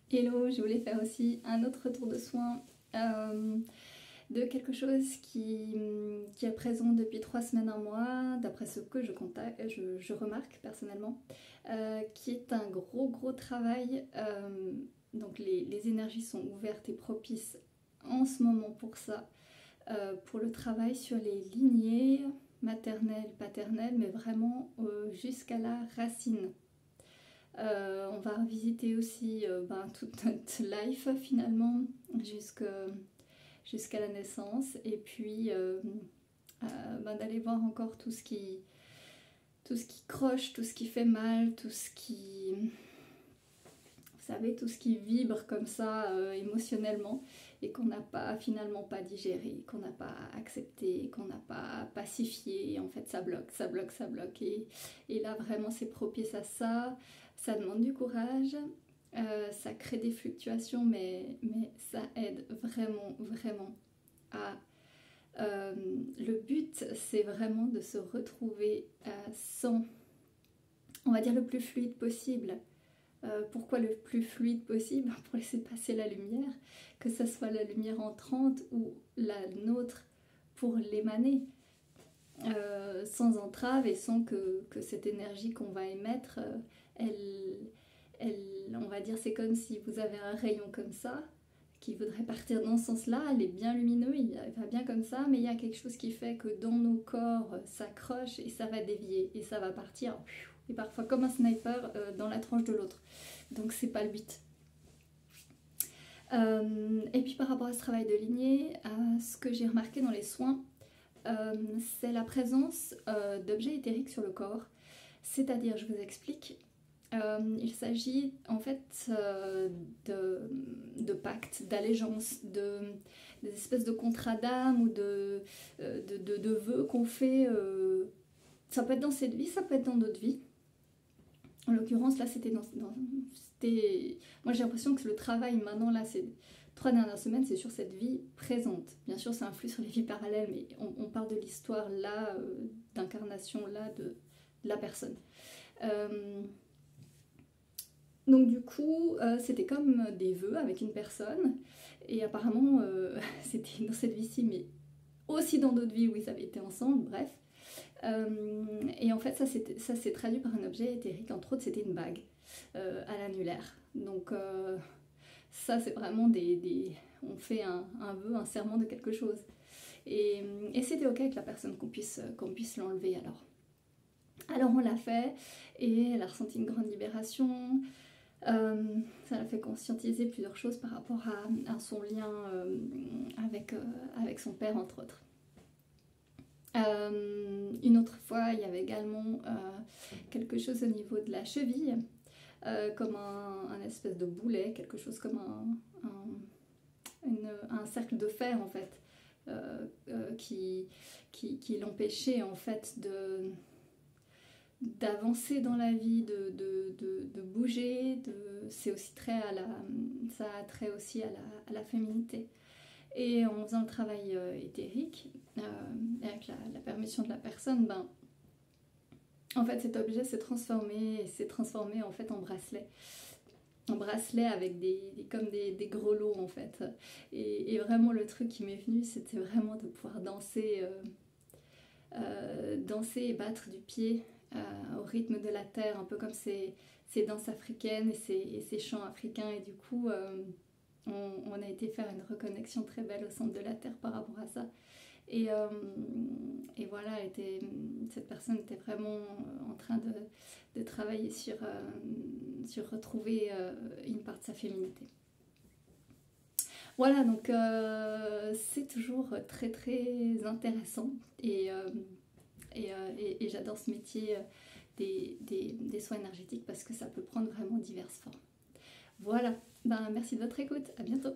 Hello, je voulais faire aussi un autre tour de soin de quelque chose qui est présent depuis 3 semaines, un mois, d'après ce que je remarque personnellement, qui est un gros travail. Donc les énergies sont ouvertes et propices en ce moment pour ça, pour le travail sur les lignées maternelles, paternelles, mais vraiment jusqu'à la racine. On va revisiter aussi toute notre life finalement jusqu'à la naissance et puis d'aller voir encore tout ce qui croche, tout ce qui fait mal, tout ce qui, vous savez, tout ce qui vibre comme ça émotionnellement et qu'on n'a pas finalement pas digéré, qu'on n'a pas accepté, qu'on n'a pas pacifié. Et en fait ça bloque, ça bloque, ça bloque et là vraiment c'est propice à ça. Ça demande du courage, ça crée des fluctuations, mais ça aide vraiment à... le but, c'est vraiment de se retrouver sans, on va dire, le plus fluide possible. Pourquoi le plus fluide possible? Pour laisser passer la lumière, que ce soit la lumière entrante ou la nôtre pour l'émaner. Sans entrave et sans que cette énergie qu'on va émettre, on va dire, c'est comme si vous avez un rayon comme ça qui voudrait partir dans ce sens-là, elle est bien lumineux, il va bien comme ça, mais il y a quelque chose qui fait que dans nos corps, ça accroche et ça va dévier et ça va partir, et parfois comme un sniper dans la tranche de l'autre. Donc c'est pas le but. Et puis par rapport à ce travail de lignée, ce que j'ai remarqué dans les soins, c'est la présence d'objets éthériques sur le corps. C'est-à-dire, je vous explique, il s'agit en fait de pactes, d'allégeances, des espèces de contrats d'âme ou de vœux qu'on fait. Ça peut être dans cette vie, ça peut être dans d'autres vies. En l'occurrence, là, c'était moi, j'ai l'impression que le travail maintenant, là, ces 3 dernières semaines, c'est sur cette vie présente. Bien sûr, ça influe sur les vies parallèles, mais on parle de l'histoire, là, d'incarnation, là, de la personne. Donc du coup, c'était comme des vœux avec une personne, et apparemment, c'était dans cette vie-ci, mais aussi dans d'autres vies où ils avaient été ensemble, bref. Et en fait, ça s'est traduit par un objet éthérique, entre autres, c'était une bague à l'annulaire. Donc ça, c'est vraiment on fait un vœu, un serment de quelque chose. Et c'était ok avec la personne qu'on puisse l'enlever alors. Alors on l'a fait, et elle a ressenti une grande libération. Ça l'a fait conscientiser plusieurs choses par rapport à son lien avec son père, entre autres. Une autre fois, il y avait également quelque chose au niveau de la cheville, comme un espèce de boulet, quelque chose comme un cercle de fer en fait, qui l'empêchait en fait d'avancer dans la vie, de bouger, c'est aussi ça a trait aussi à la féminité. Et en faisant le travail éthérique, avec la permission de la personne, en fait cet objet s'est transformé en fait en bracelet. Un bracelet avec comme des grelots en fait. Et vraiment le truc qui m'est venu, c'était vraiment de pouvoir danser et battre du pied au rythme de la terre, un peu comme ces danses africaines et ces chants africains. Et du coup, on a été faire une reconnexion très belle au centre de la terre par rapport à ça. Et voilà, cette personne était vraiment en train de travailler sur retrouver une part de sa féminité. Voilà, donc c'est toujours très intéressant et j'adore ce métier des soins énergétiques parce que ça peut prendre vraiment diverses formes. Voilà, merci de votre écoute, à bientôt.